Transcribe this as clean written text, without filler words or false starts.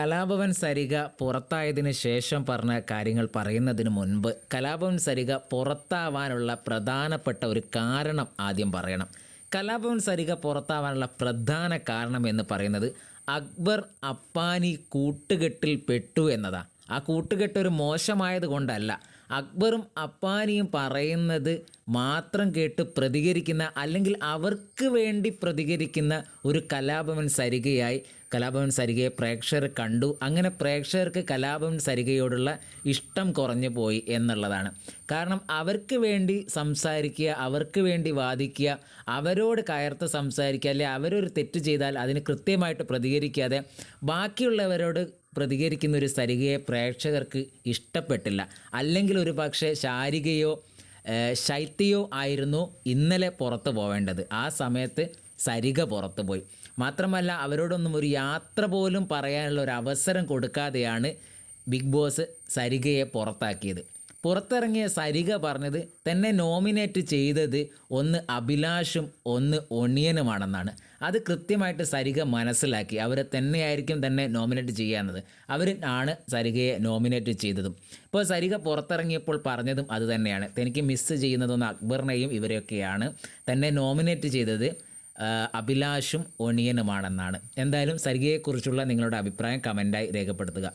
കലാഭവൻ സരിക പുറത്തായതിന് ശേഷം പറഞ്ഞ കാര്യങ്ങൾ പറയുന്നതിന് മുൻപ് കലാഭവൻ സരിക പുറത്താവാനുള്ള പ്രധാനപ്പെട്ട ഒരു കാരണം ആദ്യം പറയണം. കലാഭവൻ സരിക പുറത്താവാനുള്ള പ്രധാന കാരണം എന്ന് പറയുന്നത് അക്ബർ അപ്പാനി കൂട്ടുകെട്ടിൽ പെട്ടു എന്നതാണ്. ആ കൂട്ടുകെട്ട് ഒരു മോശമായത് കൊണ്ടല്ല, അക്ബറും അപ്പാനിയും പറയുന്നത് മാത്രം കേട്ട് പ്രതികരിക്കുന്ന, അല്ലെങ്കിൽ അവർക്ക് വേണ്ടി പ്രതികരിക്കുന്ന ഒരു കലാഭവൻ സരികയെ പ്രേക്ഷകർ കണ്ടു. അങ്ങനെ പ്രേക്ഷകർക്ക് കലാഭവൻ സരികയോടുള്ള ഇഷ്ടം കുറഞ്ഞു പോയി എന്നുള്ളതാണ്. കാരണം അവർക്ക് വേണ്ടി സംസാരിക്കുക, അവർക്ക് വേണ്ടി വാദിക്കുക, അവരോട് കയർത്ത് സംസാരിക്കുക, അല്ലെ അവരൊരു തെറ്റ് ചെയ്താൽ അതിന് കൃത്യമായിട്ട് പ്രതികരിക്കാതെ ബാക്കിയുള്ളവരോട് പ്രതികരിക്കുന്ന ഒരു സരികയെ പ്രേക്ഷകർക്ക് ഇഷ്ടപ്പെട്ടില്ല. അല്ലെങ്കിൽ ഒരു പക്ഷേ ശാരികയോ ശൈത്യയോ ആയിരുന്നു ഇന്നലെ പുറത്തു പോവേണ്ടത്. ആ സമയത്ത് സരിക പുറത്തു പോയി. മാത്രമല്ല, അവരോടൊന്നും ഒരു യാത്ര പോലും പറയാനുള്ള ഒരു അവസരം കൊടുക്കാതെയാണ് ബിഗ് ബോസ് സരികയെ പുറത്താക്കിയത്. പുറത്തിറങ്ങിയ സരിക പറഞ്ഞത് തന്നെ നോമിനേറ്റ് ചെയ്തത് ഒന്ന് അഭിലാഷും ഒന്ന് ഒണിയനുമാണെന്നാണ്. അത് കൃത്യമായിട്ട് സരിക മനസ്സിലാക്കി. അവരെ തന്നെയായിരിക്കും തന്നെ നോമിനേറ്റ് ചെയ്യാവുന്നത്. അവർ ആണ് സരികയെ നോമിനേറ്റ് ചെയ്തതും. ഇപ്പോൾ സരിക പുറത്തിറങ്ങിയപ്പോൾ പറഞ്ഞതും അത് തന്നെയാണ്. തനിക്ക് മിസ്സ് ചെയ്യുന്നതൊന്ന് അക്ബറിനെയും ഇവരെയൊക്കെയാണ്. തന്നെ നോമിനേറ്റ് ചെയ്തത് അഭിലാഷും ഒണിയനുമാണെന്നാണ്. എന്തായാലും സരികയെക്കുറിച്ചുള്ള നിങ്ങളുടെ അഭിപ്രായം കമൻറ്റായി രേഖപ്പെടുത്തുക.